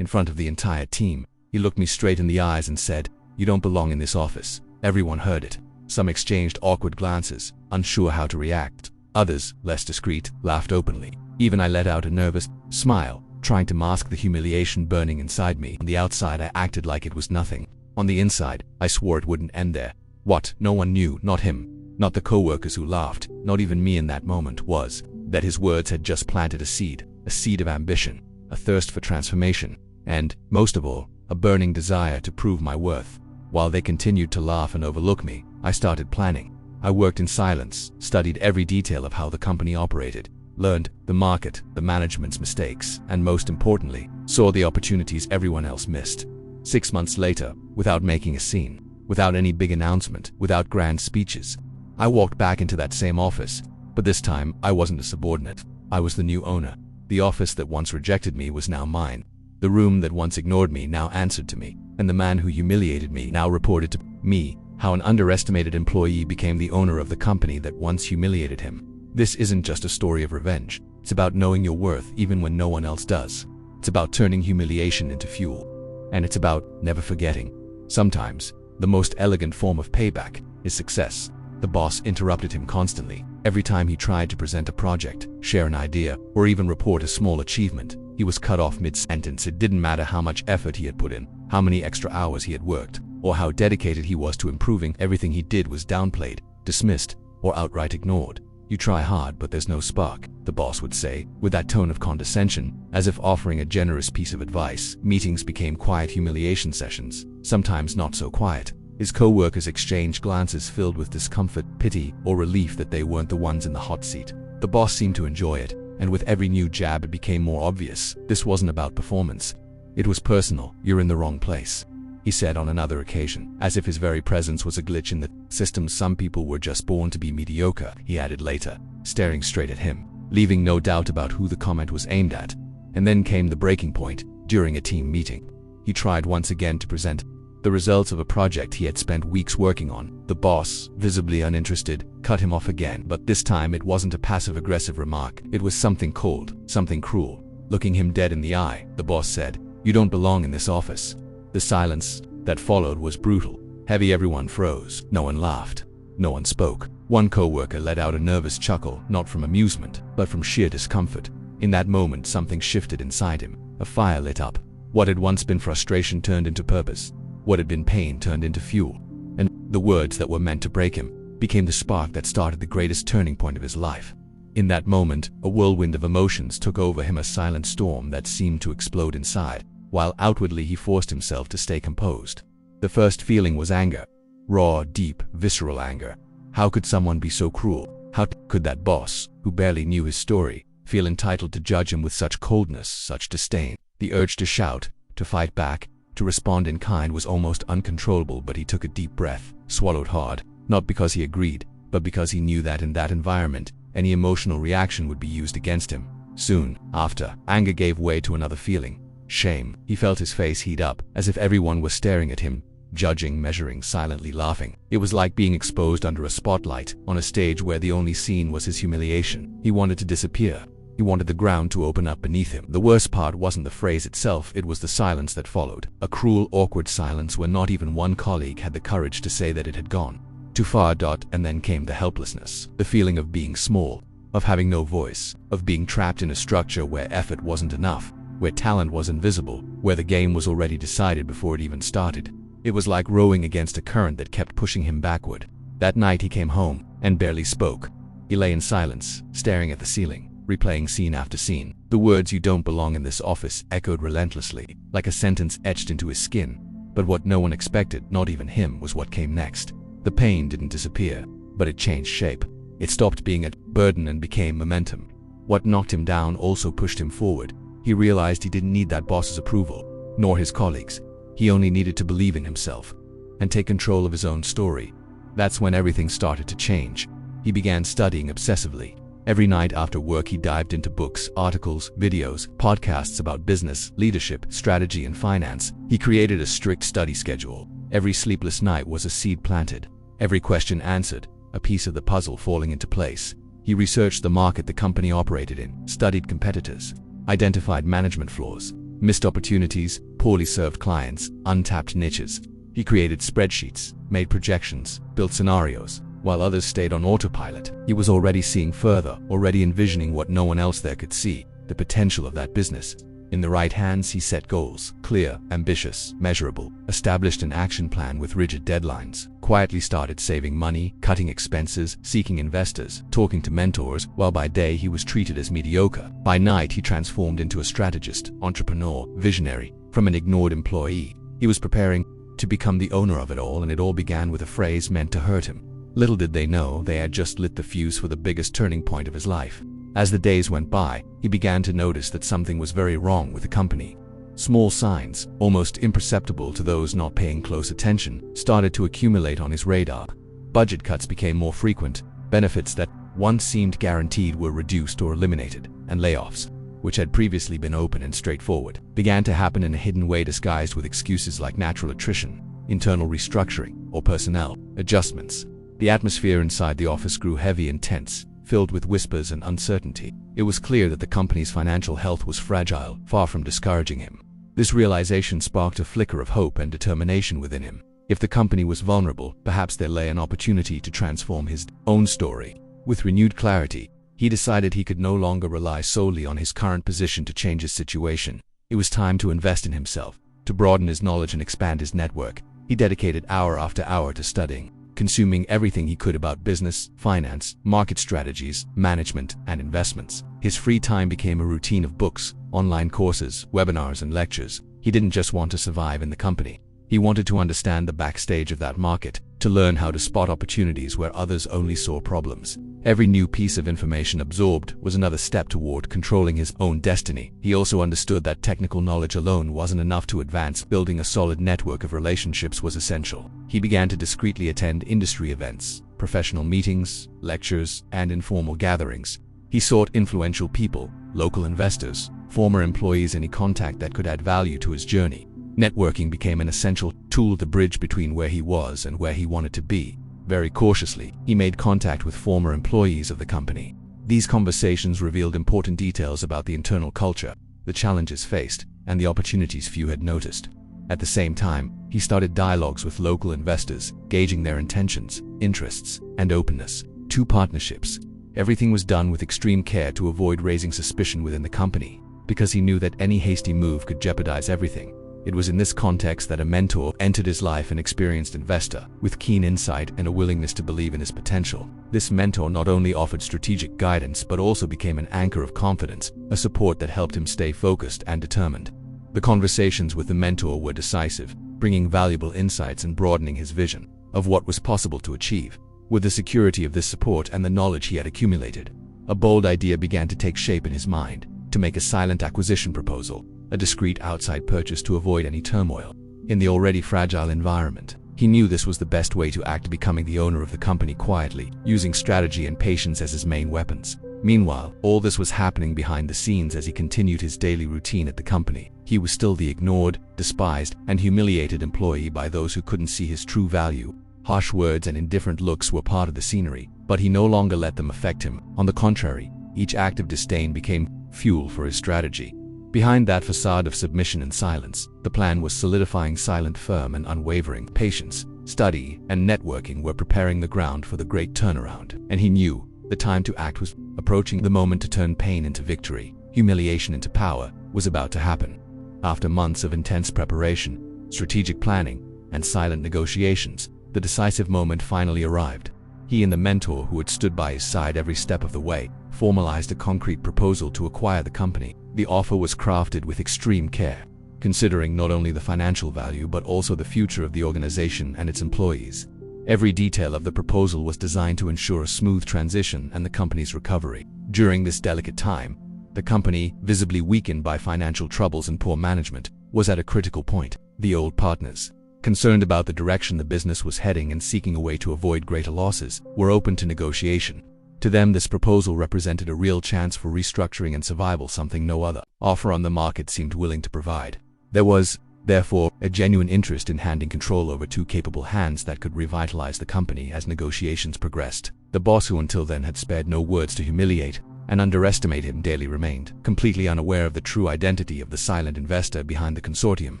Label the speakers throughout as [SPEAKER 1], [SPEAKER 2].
[SPEAKER 1] in front of the entire team. He looked me straight in the eyes and said, "You don't belong in this office." Everyone heard it. Some exchanged awkward glances, unsure how to react. Others, less discreet, laughed openly. Even I let out a nervous smile, trying to mask the humiliation burning inside me. On the outside, I acted like it was nothing. On the inside, I swore it wouldn't end there. What no one knew, not him, not the co-workers who laughed, not even me in that moment, was that his words had just planted a seed of ambition, a thirst for transformation, and, most of all, a burning desire to prove my worth. While they continued to laugh and overlook me, I started planning. I worked in silence, studied every detail of how the company operated, learned the market, the management's mistakes, and most importantly, saw the opportunities everyone else missed. 6 months later, without making a scene, without any big announcement, without grand speeches, I walked back into that same office, but this time I wasn't a subordinate. I was the new owner. The office that once rejected me was now mine. The room that once ignored me now answered to me, and the man who humiliated me now reported to me how an underestimated employee became the owner of the company that once humiliated him. This isn't just a story of revenge. It's about knowing your worth even when no one else does. It's about turning humiliation into fuel. And it's about never forgetting. Sometimes, the most elegant form of payback is success. The boss interrupted him constantly. Every time he tried to present a project, share an idea, or even report a small achievement, he was cut off mid-sentence. It didn't matter how much effort he had put in, how many extra hours he had worked, or how dedicated he was to improving. Everything he did was downplayed, dismissed, or outright ignored. "You try hard, but there's no spark," the boss would say, with that tone of condescension, as if offering a generous piece of advice. Meetings became quiet humiliation sessions, sometimes not so quiet. His co-workers exchanged glances filled with discomfort, pity, or relief that they weren't the ones in the hot seat. The boss seemed to enjoy it, and with every new jab it became more obvious. This wasn't about performance. It was personal. "You're in the wrong place," he said on another occasion, as if his very presence was a glitch in the system. "Some people were just born to be mediocre," he added later, staring straight at him, leaving no doubt about who the comment was aimed at. And then came the breaking point. During a team meeting, he tried once again to present the results of a project he had spent weeks working on. The boss, visibly uninterested, cut him off again, but this time it wasn't a passive-aggressive remark. It was something cold, something cruel. Looking him dead in the eye, the boss said, "You don't belong in this office." The silence that followed was brutal. Heavy. Everyone froze. No one laughed. No one spoke. One co-worker let out a nervous chuckle, not from amusement, but from sheer discomfort. In that moment, something shifted inside him. A fire lit up. What had once been frustration turned into purpose. What had been pain turned into fuel. And the words that were meant to break him became the spark that started the greatest turning point of his life. In that moment, a whirlwind of emotions took over him, a silent storm that seemed to explode inside, while outwardly he forced himself to stay composed. The first feeling was anger. Raw, deep, visceral anger. How could someone be so cruel? How could that boss, who barely knew his story, feel entitled to judge him with such coldness, such disdain? The urge to shout, to fight back, to respond in kind was almost uncontrollable, but he took a deep breath, swallowed hard, not because he agreed, but because he knew that in that environment, any emotional reaction would be used against him. Soon after, anger gave way to another feeling, shame. He felt his face heat up, as if everyone was staring at him, judging, measuring, silently laughing. It was like being exposed under a spotlight, on a stage where the only scene was his humiliation. He wanted to disappear. He wanted the ground to open up beneath him. The worst part wasn't the phrase itself, it was the silence that followed. A cruel, awkward silence where not even one colleague had the courage to say that it had gone too far. And then came the helplessness, the feeling of being small, of having no voice, of being trapped in a structure where effort wasn't enough, where talent was invisible, where the game was already decided before it even started. It was like rowing against a current that kept pushing him backward. That night he came home and barely spoke. He lay in silence, staring at the ceiling, replaying scene after scene. The words "you don't belong in this office" echoed relentlessly, like a sentence etched into his skin. But what no one expected, not even him, was what came next. The pain didn't disappear, but it changed shape. It stopped being a burden and became momentum. What knocked him down also pushed him forward. He realized he didn't need that boss's approval, nor his colleagues. He only needed to believe in himself and take control of his own story. That's when everything started to change. He began studying obsessively. Every night after work he dived into books, articles, videos, podcasts about business, leadership, strategy, and finance. He created a strict study schedule. Every sleepless night was a seed planted. Every question answered, a piece of the puzzle falling into place. He researched the market the company operated in, studied competitors, identified management flaws, Missed opportunities, poorly served clients, untapped niches. He created spreadsheets, made projections, built scenarios, while others stayed on autopilot. He was already seeing further, already envisioning what no one else there could see, the potential of that business. In the right hands, he set goals, clear, ambitious, measurable, established an action plan with rigid deadlines, quietly started saving money, cutting expenses, seeking investors, talking to mentors, while by day he was treated as mediocre. By night, he transformed into a strategist, entrepreneur, visionary. From an ignored employee, he was preparing to become the owner of it all, and it all began with a phrase meant to hurt him. Little did they know they had just lit the fuse for the biggest turning point of his life. As the days went by, he began to notice that something was very wrong with the company. Small signs, almost imperceptible to those not paying close attention, started to accumulate on his radar. Budget cuts became more frequent, benefits that once seemed guaranteed were reduced or eliminated, and layoffs, which had previously been open and straightforward, began to happen in a hidden way disguised with excuses like natural attrition, internal restructuring, or personnel adjustments. The atmosphere inside the office grew heavy and tense, filled with whispers and uncertainty. It was clear that the company's financial health was fragile, far from discouraging him. This realization sparked a flicker of hope and determination within him. If the company was vulnerable, perhaps there lay an opportunity to transform his own story. With renewed clarity, he decided he could no longer rely solely on his current position to change his situation. It was time to invest in himself, to broaden his knowledge and expand his network. He dedicated hour after hour to studying, consuming everything he could about business, finance, market strategies, management, and investments. His free time became a routine of books, online courses, webinars, and lectures. He didn't just want to survive in the company. He wanted to understand the backstage of that market, to learn how to spot opportunities where others only saw problems. Every new piece of information absorbed was another step toward controlling his own destiny. He also understood that technical knowledge alone wasn't enough to advance. Building a solid network of relationships was essential. He began to discreetly attend industry events, professional meetings, lectures, and informal gatherings. He sought influential people, local investors, former employees, any contact that could add value to his journey. Networking became an essential tool to bridge between where he was and where he wanted to be. Very cautiously, he made contact with former employees of the company. These conversations revealed important details about the internal culture, the challenges faced, and the opportunities few had noticed. At the same time, he started dialogues with local investors, gauging their intentions, interests, and openness. 2 partnerships. Everything was done with extreme care to avoid raising suspicion within the company, because he knew that any hasty move could jeopardize everything. It was in this context that a mentor entered his life, an experienced investor with keen insight and a willingness to believe in his potential. This mentor not only offered strategic guidance but also became an anchor of confidence, a support that helped him stay focused and determined. The conversations with the mentor were decisive, bringing valuable insights and broadening his vision of what was possible to achieve. With the security of this support and the knowledge he had accumulated, a bold idea began to take shape in his mind: to make a silent acquisition proposal, a discreet outside purchase to avoid any turmoil. In the already fragile environment, he knew this was the best way to act, becoming the owner of the company quietly, using strategy and patience as his main weapons. Meanwhile, all this was happening behind the scenes as he continued his daily routine at the company. He was still the ignored, despised, and humiliated employee by those who couldn't see his true value. Harsh words and indifferent looks were part of the scenery, but he no longer let them affect him. On the contrary, each act of disdain became fuel for his strategy. Behind that facade of submission and silence, the plan was solidifying. Silent, firm, and unwavering. Patience, study, and networking were preparing the ground for the great turnaround, and he knew the time to act was approaching. The moment to turn pain into victory, humiliation into power, was about to happen. After months of intense preparation, strategic planning, and silent negotiations, the decisive moment finally arrived. He and the mentor who had stood by his side every step of the way formalized a concrete proposal to acquire the company. The offer was crafted with extreme care, considering not only the financial value but also the future of the organization and its employees. Every detail of the proposal was designed to ensure a smooth transition and the company's recovery. During this delicate time, the company, visibly weakened by financial troubles and poor management, was at a critical point. The old partners, concerned about the direction the business was heading and seeking a way to avoid greater losses, were open to negotiation. To them, this proposal represented a real chance for restructuring and survival, something no other offer on the market seemed willing to provide. There was, therefore, a genuine interest in handing control over 2 capable hands that could revitalize the company. As negotiations progressed, the boss, who until then had spared no words to humiliate and underestimate him daily remained. Completely unaware of the true identity of the silent investor behind the consortium,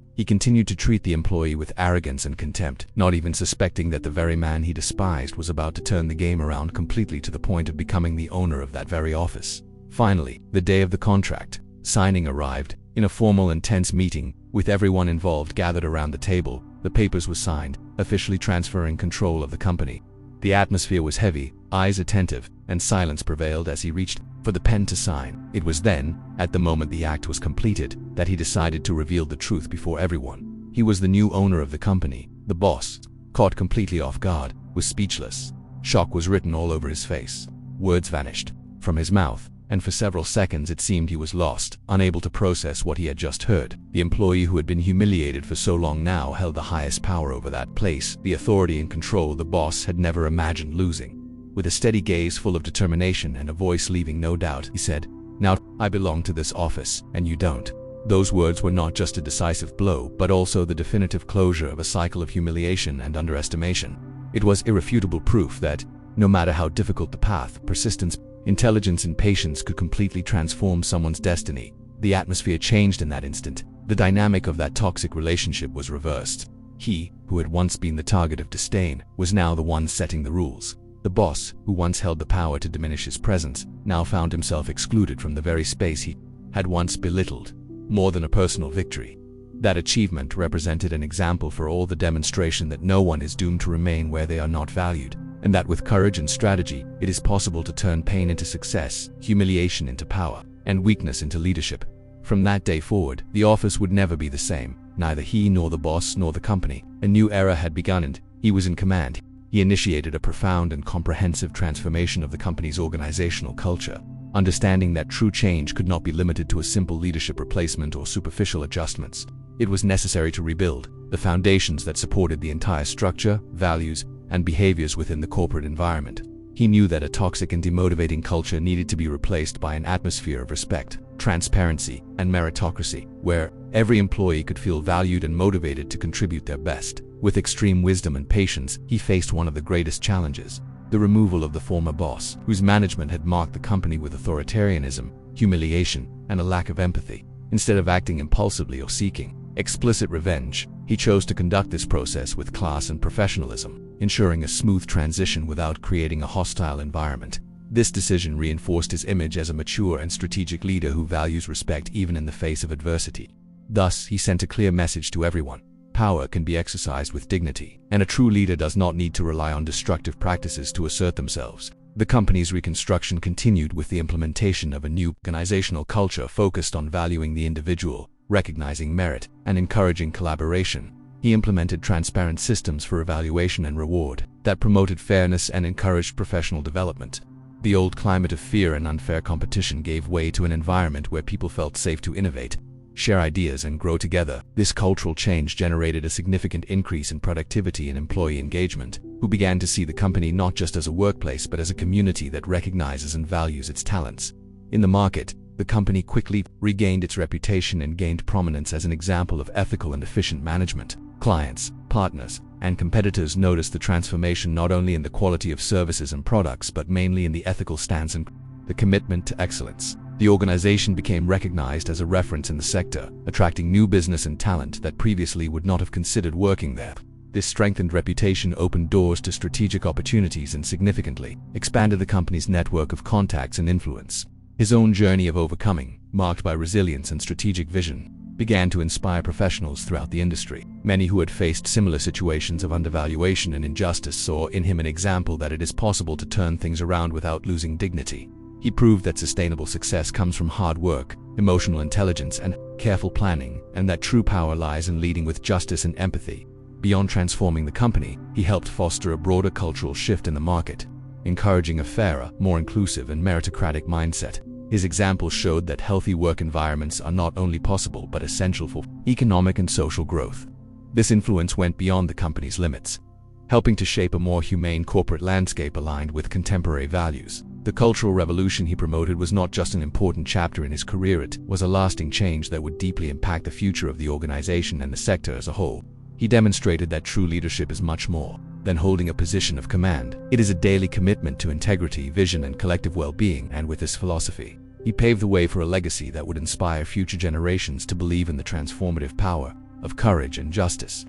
[SPEAKER 1] he continued to treat the employee with arrogance and contempt, not even suspecting that the very man he despised was about to turn the game around completely to the point of becoming the owner of that very office. Finally, the day of the contract signing arrived. In a formal and tense meeting, with everyone involved gathered around the table, the papers were signed, officially transferring control of the company. The atmosphere was heavy, eyes attentive, and silence prevailed as he reached for the pen to sign. It was then, at the moment the act was completed, that he decided to reveal the truth before everyone. He was the new owner of the company. The boss, caught completely off guard, was speechless. Shock was written all over his face. Words vanished from his mouth, and for several seconds it seemed he was lost, unable to process what he had just heard. The employee who had been humiliated for so long now held the highest power over that place, the authority and control the boss had never imagined losing. With a steady gaze full of determination and a voice leaving no doubt, he said, "Now, I belong to this office, and you don't." Those words were not just a decisive blow, but also the definitive closure of a cycle of humiliation and underestimation. It was irrefutable proof that, no matter how difficult the path, persistence, intelligence and patience could completely transform someone's destiny. The atmosphere changed in that instant. The dynamic of that toxic relationship was reversed. He, who had once been the target of disdain, was now the one setting the rules. The boss, who once held the power to diminish his presence, now found himself excluded from the very space he had once belittled. More than a personal victory, that achievement represented an example for all, the demonstration that no one is doomed to remain where they are not valued, and that with courage and strategy, it is possible to turn pain into success, humiliation into power, and weakness into leadership. From that day forward, the office would never be the same. Neither he nor the boss nor the company. A new era had begun and he was in command. He initiated a profound and comprehensive transformation of the company's organizational culture, understanding that true change could not be limited to a simple leadership replacement or superficial adjustments. It was necessary to rebuild the foundations that supported the entire structure, values, and behaviors within the corporate environment. He knew that a toxic and demotivating culture needed to be replaced by an atmosphere of respect, transparency, and meritocracy, where every employee could feel valued and motivated to contribute their best. With extreme wisdom and patience, he faced one of the greatest challenges: the removal of the former boss, whose management had marked the company with authoritarianism, humiliation, and a lack of empathy. Instead of acting impulsively or seeking explicit revenge, he chose to conduct this process with class and professionalism, ensuring a smooth transition without creating a hostile environment. This decision reinforced his image as a mature and strategic leader who values respect even in the face of adversity. Thus, he sent a clear message to everyone: power can be exercised with dignity, and a true leader does not need to rely on destructive practices to assert themselves. The company's reconstruction continued with the implementation of a new organizational culture focused on valuing the individual, recognizing merit, and encouraging collaboration. He implemented transparent systems for evaluation and reward that promoted fairness and encouraged professional development. The old climate of fear and unfair competition gave way to an environment where people felt safe to innovate, share ideas, and grow together. This cultural change generated a significant increase in productivity and employee engagement, who began to see the company not just as a workplace but as a community that recognizes and values its talents. In the market, the company quickly regained its reputation and gained prominence as an example of ethical and efficient management. Clients, partners, and competitors noticed the transformation not only in the quality of services and products but mainly in the ethical stance and the commitment to excellence. The organization became recognized as a reference in the sector, attracting new business and talent that previously would not have considered working there. This strengthened reputation opened doors to strategic opportunities and significantly expanded the company's network of contacts and influence. His own journey of overcoming, marked by resilience and strategic vision, began to inspire professionals throughout the industry. Many who had faced similar situations of undervaluation and injustice saw in him an example that it is possible to turn things around without losing dignity. He proved that sustainable success comes from hard work, emotional intelligence, and careful planning, and that true power lies in leading with justice and empathy. Beyond transforming the company, he helped foster a broader cultural shift in the market, encouraging a fairer, more inclusive, and meritocratic mindset. His example showed that healthy work environments are not only possible but essential for economic and social growth. This influence went beyond the company's limits, helping to shape a more humane corporate landscape aligned with contemporary values. The cultural revolution he promoted was not just an important chapter in his career, it was a lasting change that would deeply impact the future of the organization and the sector as a whole. He demonstrated that true leadership is much more than holding a position of command. It is a daily commitment to integrity, vision, and collective well-being, and with this philosophy, he paved the way for a legacy that would inspire future generations to believe in the transformative power of courage and justice.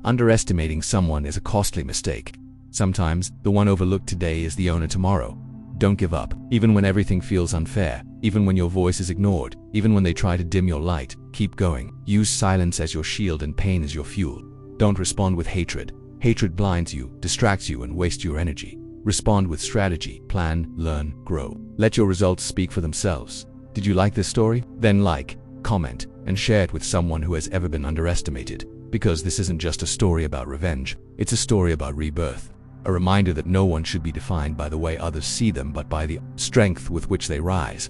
[SPEAKER 1] Underestimating someone is a costly mistake. Sometimes, the one overlooked today is the owner tomorrow. Don't give up, even when everything feels unfair, even when your voice is ignored, even when they try to dim your light. Keep going. Use silence as your shield and pain as your fuel. Don't respond with hatred. Hatred blinds you, distracts you, and wastes your energy. Respond with strategy. Plan, learn, grow. Let your results speak for themselves. Did you like this story? Then like, comment, and share it with someone who has ever been underestimated. Because this isn't just a story about revenge, it's a story about rebirth. A reminder that no one should be defined by the way others see them, but by the strength with which they rise.